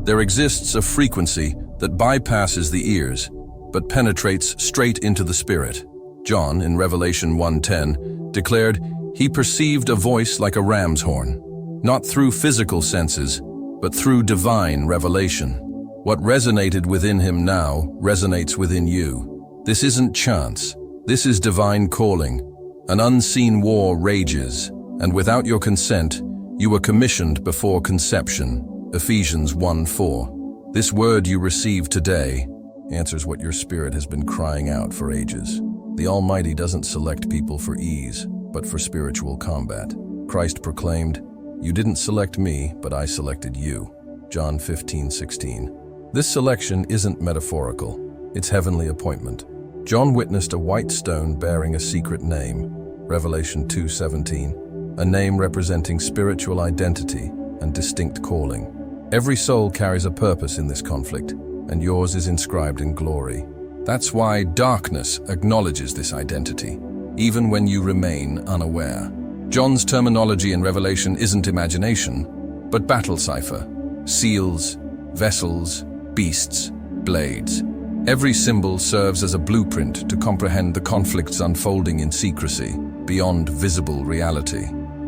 There exists a frequency that bypasses the ears, but penetrates straight into the spirit. John, in Revelation 1:10, declared, "He perceived a voice like a ram's horn," not through physical senses, but through divine revelation. What resonated within him now resonates within you. This isn't chance. This is divine calling. An unseen war rages, and without your consent, you were commissioned before conception. Ephesians 1:4. This word you received today answers what your spirit has been crying out for ages. The Almighty doesn't select people for ease, but for spiritual combat. Christ proclaimed, "You didn't select me, but I selected you." John 15:16. This selection isn't metaphorical, it's heavenly appointment. John witnessed a white stone bearing a secret name, Revelation 2:17, a name representing spiritual identity and distinct calling. Every soul carries a purpose in this conflict, and yours is inscribed in glory. That's why darkness acknowledges this identity, even when you remain unaware. John's terminology in Revelation isn't imagination, but battle cipher. Seals, vessels, beasts, blades. Every symbol serves as a blueprint to comprehend the conflicts unfolding in secrecy, beyond visible reality.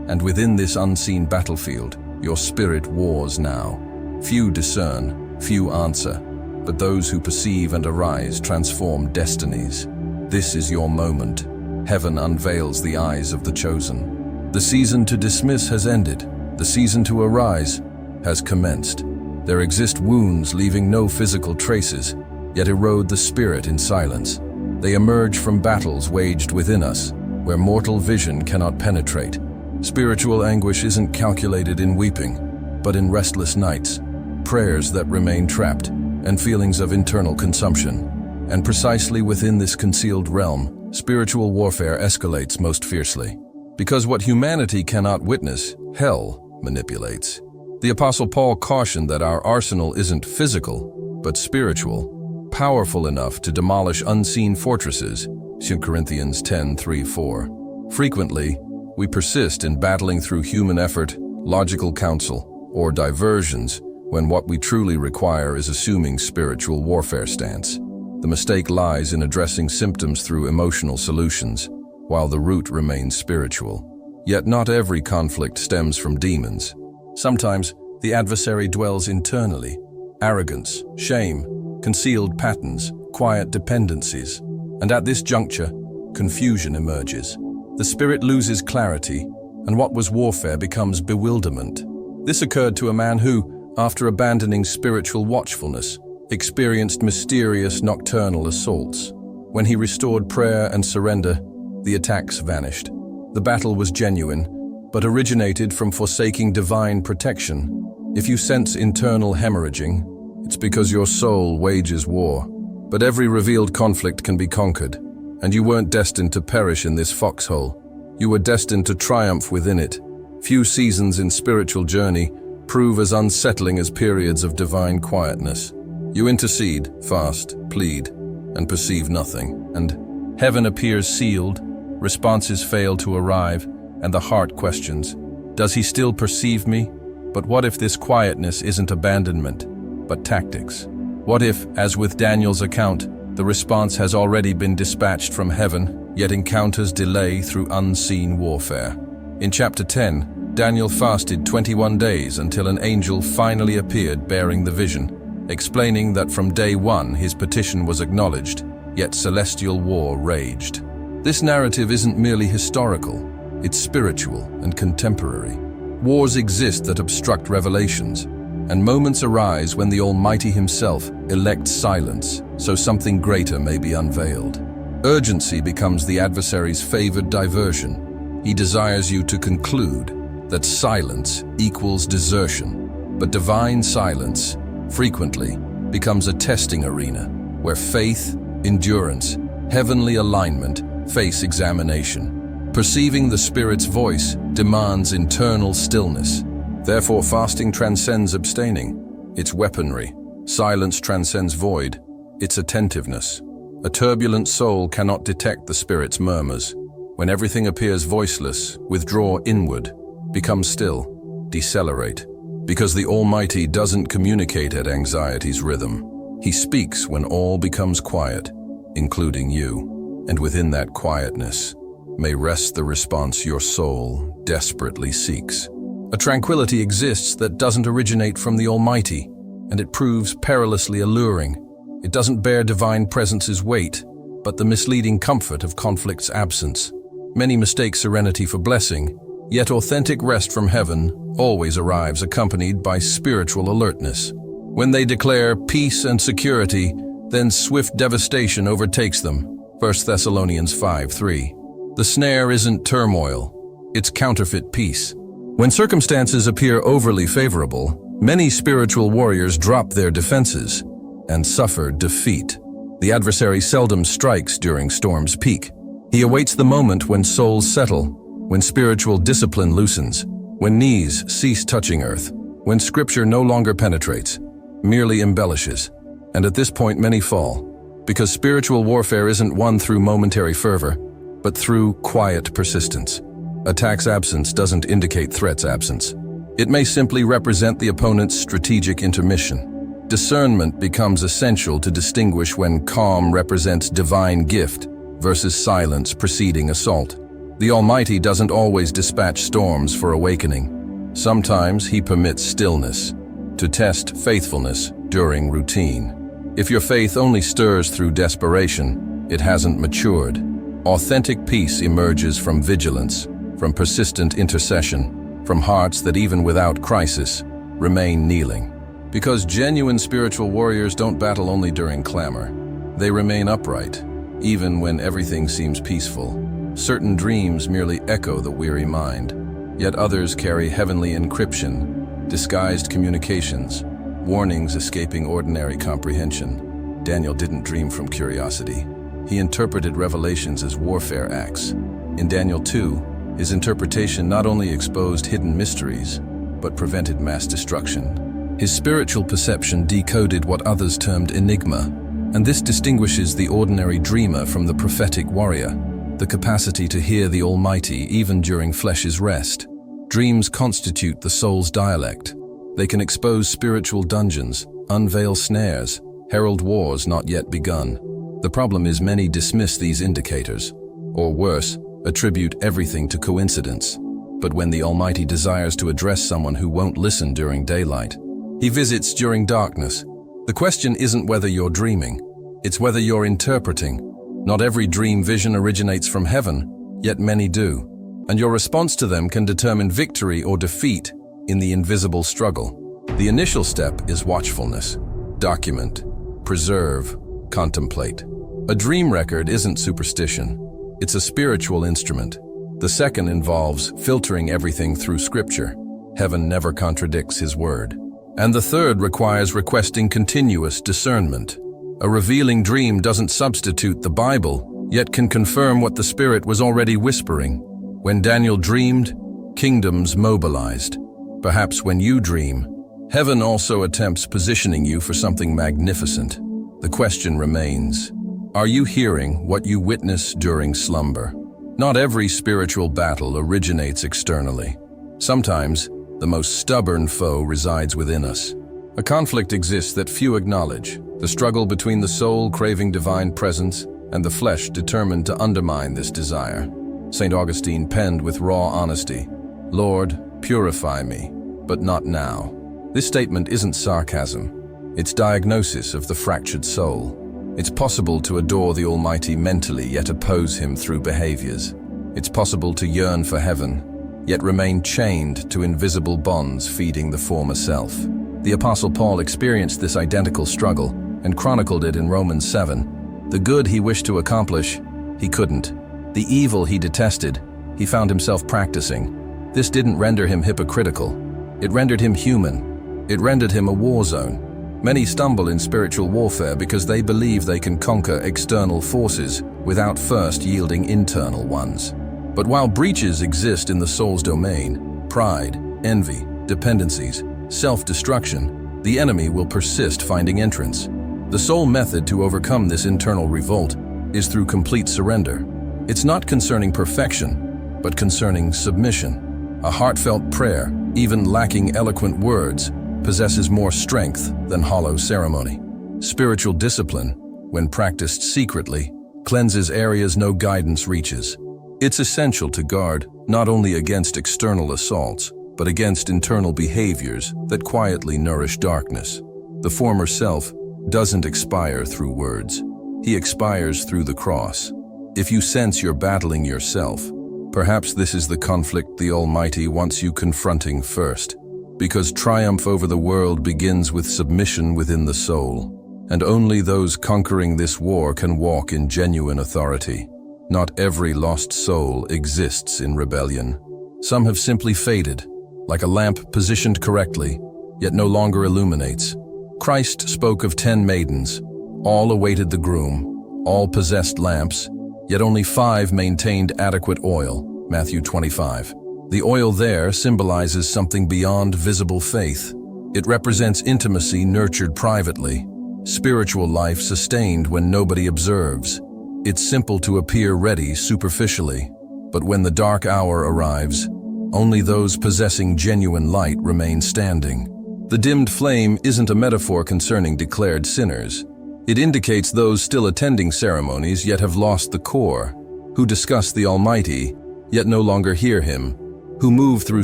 And within this unseen battlefield, your spirit wars now. Few discern, few answer, but those who perceive and arise transform destinies. This is your moment. Heaven unveils the eyes of the chosen. The season to dismiss has ended. The season to arise has commenced. There exist wounds leaving no physical traces, yet erode the spirit in silence. They emerge from battles waged within us, where mortal vision cannot penetrate. Spiritual anguish isn't calculated in weeping, but in restless nights, prayers that remain trapped, and feelings of internal consumption. And precisely within this concealed realm, spiritual warfare escalates most fiercely. Because what humanity cannot witness, hell manipulates. The Apostle Paul cautioned that our arsenal isn't physical, but spiritual, powerful enough to demolish unseen fortresses, 2 Corinthians 10:3-4. Frequently, we persist in battling through human effort, logical counsel, or diversions, when what we truly require is assuming spiritual warfare stance. The mistake lies in addressing symptoms through emotional solutions, while the root remains spiritual. Yet not every conflict stems from demons. Sometimes the adversary dwells internally. Arrogance, shame, concealed patterns, quiet dependencies. And at this juncture, confusion emerges. The spirit loses clarity, and what was warfare becomes bewilderment. This occurred to a man who, after abandoning spiritual watchfulness, experienced mysterious nocturnal assaults. When he restored prayer and surrender, the attacks vanished. The battle was genuine, but originated from forsaking divine protection. If you sense internal hemorrhaging, it's because your soul wages war. But every revealed conflict can be conquered, and you weren't destined to perish in this foxhole. You were destined to triumph within it. Few seasons in spiritual journey prove as unsettling as periods of divine quietness. You intercede, fast, plead, and perceive nothing. And heaven appears sealed, responses fail to arrive, and the heart questions, does he still perceive me? But what if this quietness isn't abandonment, but tactics? What if, as with Daniel's account, the response has already been dispatched from heaven, yet encounters delay through unseen warfare? In chapter 10, Daniel fasted 21 days until an angel finally appeared bearing the vision, explaining that from day one his petition was acknowledged, yet celestial war raged. This narrative isn't merely historical, it's spiritual and contemporary. Wars exist that obstruct revelations, and moments arise when the Almighty himself elects silence, so something greater may be unveiled. Urgency becomes the adversary's favored diversion. He desires you to conclude that silence equals desertion, but divine silence frequently becomes a testing arena where faith, endurance, heavenly alignment face examination. Perceiving the Spirit's voice demands internal stillness. Therefore, fasting transcends abstaining, its weaponry. Silence transcends void, its attentiveness. A turbulent soul cannot detect the Spirit's murmurs. When everything appears voiceless, withdraw inward, become still, decelerate. Because the Almighty doesn't communicate at anxiety's rhythm. He speaks when all becomes quiet, including you. And within that quietness may rest the response your soul desperately seeks. A tranquility exists that doesn't originate from the Almighty, and it proves perilously alluring. It doesn't bear divine presence's weight, but the misleading comfort of conflict's absence. Many mistake serenity for blessing, yet authentic rest from heaven always arrives accompanied by spiritual alertness. When they declare peace and security, then swift devastation overtakes them. 1 Thessalonians 5:3. The snare isn't turmoil, it's counterfeit peace. When circumstances appear overly favorable, many spiritual warriors drop their defenses and suffer defeat. The adversary seldom strikes during storm's peak. He awaits the moment when souls settle, when spiritual discipline loosens, when knees cease touching earth, when scripture no longer penetrates, merely embellishes. And at this point many fall, because spiritual warfare isn't won through momentary fervor, but through quiet persistence. Attack's absence doesn't indicate threat's absence. It may simply represent the opponent's strategic intermission. Discernment becomes essential to distinguish when calm represents divine gift versus silence preceding assault. The Almighty doesn't always dispatch storms for awakening. Sometimes He permits stillness to test faithfulness during routine. If your faith only stirs through desperation, it hasn't matured. Authentic peace emerges from vigilance, from persistent intercession, from hearts that even without crisis remain kneeling. Because genuine spiritual warriors don't battle only during clamor. They remain upright, even when everything seems peaceful. Certain dreams merely echo the weary mind, yet others carry heavenly encryption, disguised communications, warnings escaping ordinary comprehension. Daniel didn't dream from curiosity. He interpreted revelations as warfare acts. In Daniel 2, his interpretation not only exposed hidden mysteries, but prevented mass destruction. His spiritual perception decoded what others termed enigma, and this distinguishes the ordinary dreamer from the prophetic warrior, the capacity to hear the Almighty even during flesh's rest. Dreams constitute the soul's dialect. They can expose spiritual dungeons, unveil snares, herald wars not yet begun. The problem is many dismiss these indicators, or worse, attribute everything to coincidence. But when the Almighty desires to address someone who won't listen during daylight, He visits during darkness. The question isn't whether you're dreaming, it's whether you're interpreting. Not every dream vision originates from heaven, yet many do. And your response to them can determine victory or defeat in the invisible struggle. The initial step is watchfulness. Document, preserve, contemplate. A dream record isn't superstition. It's a spiritual instrument. The second involves filtering everything through Scripture. Heaven never contradicts His word. And the third requires requesting continuous discernment. A revealing dream doesn't substitute the Bible, yet can confirm what the Spirit was already whispering. When Daniel dreamed, kingdoms mobilized. Perhaps when you dream, heaven also attempts positioning you for something magnificent. The question remains, are you hearing what you witness during slumber? Not every spiritual battle originates externally. Sometimes, the most stubborn foe resides within us. A conflict exists that few acknowledge, the struggle between the soul craving divine presence and the flesh determined to undermine this desire. St. Augustine penned with raw honesty, "Lord, purify me, but not now." This statement isn't sarcasm. It's diagnosis of the fractured soul. It's possible to adore the Almighty mentally yet oppose Him through behaviors. It's possible to yearn for heaven, yet remain chained to invisible bonds feeding the former self. The Apostle Paul experienced this identical struggle and chronicled it in Romans 7. The good he wished to accomplish, he couldn't. The evil he detested, he found himself practicing. This didn't render him hypocritical. It rendered him human. It rendered him a war zone. Many stumble in spiritual warfare because they believe they can conquer external forces without first yielding internal ones. But while breaches exist in the soul's domain, pride, envy, dependencies, self-destruction, the enemy will persist finding entrance. The sole method to overcome this internal revolt is through complete surrender. It's not concerning perfection, but concerning submission. A heartfelt prayer, even lacking eloquent words, possesses more strength than hollow ceremony. Spiritual discipline, when practiced secretly, cleanses areas no guidance reaches. It's essential to guard not only against external assaults, but against internal behaviors that quietly nourish darkness. The former self doesn't expire through words. He expires through the cross. If you sense you're battling yourself, perhaps this is the conflict the Almighty wants you confronting first, because triumph over the world begins with submission within the soul, and only those conquering this war can walk in genuine authority. Not every lost soul exists in rebellion. Some have simply faded, like a lamp positioned correctly, yet no longer illuminates. Christ spoke of 10 maidens. All awaited the groom, all possessed lamps, yet only 5 maintained adequate oil, Matthew 25. The oil there symbolizes something beyond visible faith. It represents intimacy nurtured privately, spiritual life sustained when nobody observes. It's simple to appear ready superficially, but when the dark hour arrives, only those possessing genuine light remain standing. The dimmed flame isn't a metaphor concerning declared sinners. It indicates those still attending ceremonies yet have lost the core, who discuss the Almighty yet no longer hear Him, who move through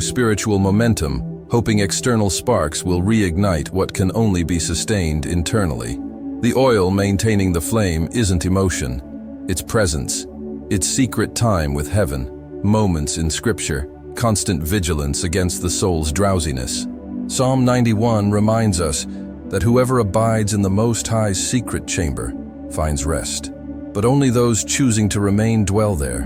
spiritual momentum, hoping external sparks will reignite what can only be sustained internally. The oil maintaining the flame isn't emotion, it's presence. It's secret time with heaven, moments in Scripture, constant vigilance against the soul's drowsiness. Psalm 91 reminds us that whoever abides in the Most High's secret chamber finds rest. But only those choosing to remain dwell there,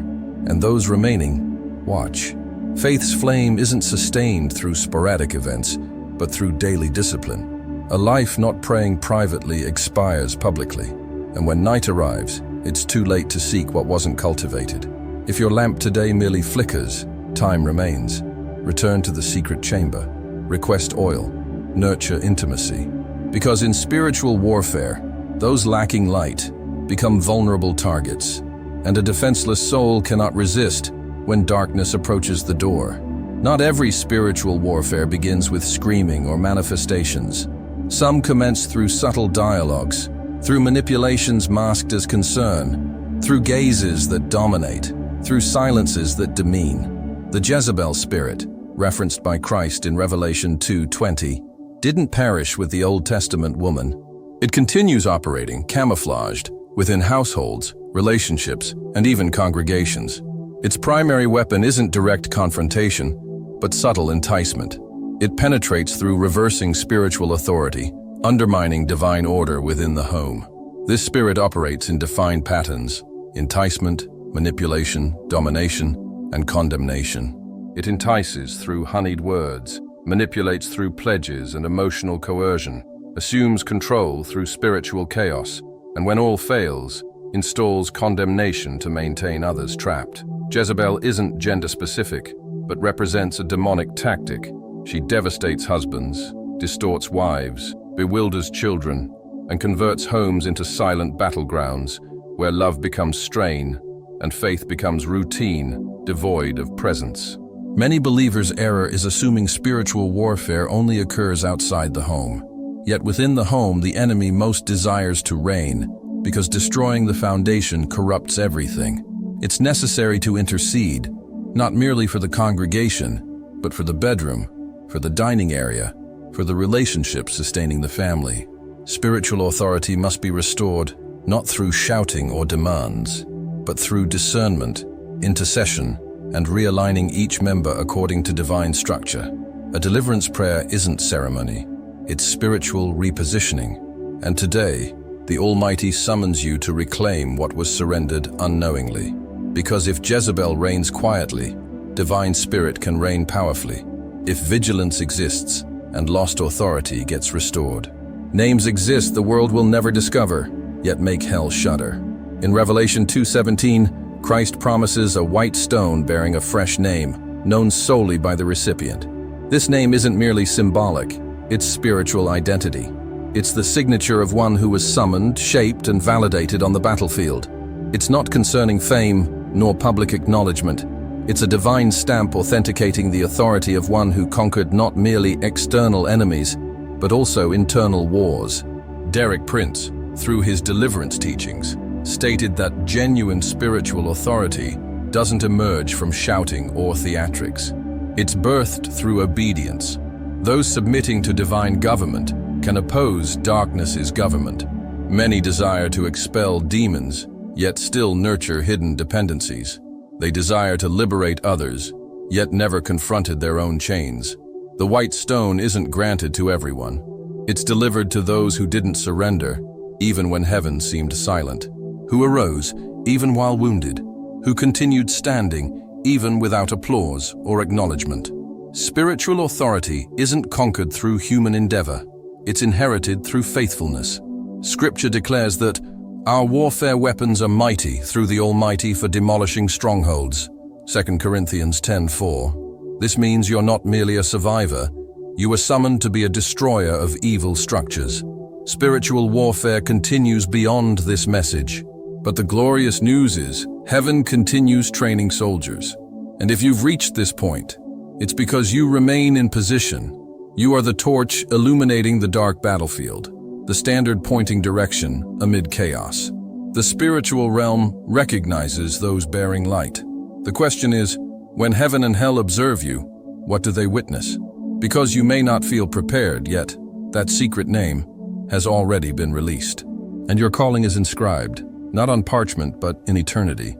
and those remaining watch. Faith's flame isn't sustained through sporadic events, but through daily discipline. A life not praying privately expires publicly, and when night arrives, it's too late to seek what wasn't cultivated. If your lamp today merely flickers, time remains. Return to the secret chamber. Request oil. Nurture intimacy. Because in spiritual warfare, those lacking light become vulnerable targets, and a defenseless soul cannot resist when darkness approaches the door. Not every spiritual warfare begins with screaming or manifestations. Some commence through subtle dialogues, through manipulations masked as concern, through gazes that dominate, through silences that demean. The Jezebel spirit, referenced by Christ in Revelation 2:20, didn't perish with the Old Testament woman. It continues operating, camouflaged, within households, relationships, and even congregations. Its primary weapon isn't direct confrontation, but subtle enticement. It penetrates through reversing spiritual authority, undermining divine order within the home. This spirit operates in defined patterns: enticement, manipulation, domination, and condemnation. It entices through honeyed words, manipulates through pledges and emotional coercion, assumes control through spiritual chaos, and when all fails, installs condemnation to maintain others trapped. Jezebel isn't gender-specific, but represents a demonic tactic. She devastates husbands, distorts wives, bewilders children, and converts homes into silent battlegrounds where love becomes strain and faith becomes routine, devoid of presence. Many believers' error is assuming spiritual warfare only occurs outside the home. Yet within the home, the enemy most desires to reign, because destroying the foundation corrupts everything. It's necessary to intercede, not merely for the congregation, but for the bedroom, for the dining area, for the relationships sustaining the family. Spiritual authority must be restored, not through shouting or demands, but through discernment, intercession, and realigning each member according to divine structure. A deliverance prayer isn't ceremony, it's spiritual repositioning. And today, the Almighty summons you to reclaim what was surrendered unknowingly. Because if Jezebel reigns quietly, divine spirit can reign powerfully. If vigilance exists and lost authority gets restored. Names exist the world will never discover, yet make hell shudder. In Revelation 2:17, Christ promises a white stone bearing a fresh name, known solely by the recipient. This name isn't merely symbolic, it's spiritual identity. It's the signature of one who was summoned, shaped, and validated on the battlefield. It's not concerning fame nor public acknowledgement. It's a divine stamp authenticating the authority of one who conquered not merely external enemies, but also internal wars. Derek Prince, through his deliverance teachings, stated that genuine spiritual authority doesn't emerge from shouting or theatrics. It's birthed through obedience. Those submitting to divine government can oppose darkness's government. Many desire to expel demons, yet still nurture hidden dependencies. They desire to liberate others, yet never confronted their own chains. The white stone isn't granted to everyone. It's delivered to those who didn't surrender, even when heaven seemed silent, who arose, even while wounded, who continued standing, even without applause or acknowledgement. Spiritual authority isn't conquered through human endeavor. It's inherited through faithfulness. Scripture declares that our warfare weapons are mighty through the Almighty for demolishing strongholds. 2 Corinthians 10:4. This means you're not merely a survivor. You were summoned to be a destroyer of evil structures. Spiritual warfare continues beyond this message. But the glorious news is, heaven continues training soldiers. And if you've reached this point, it's because you remain in position. You are the torch illuminating the dark battlefield, the standard pointing direction amid chaos. The spiritual realm recognizes those bearing light. The question is, when heaven and hell observe you, what do they witness? Because you may not feel prepared yet, that secret name has already been released. And your calling is inscribed, not on parchment but in eternity.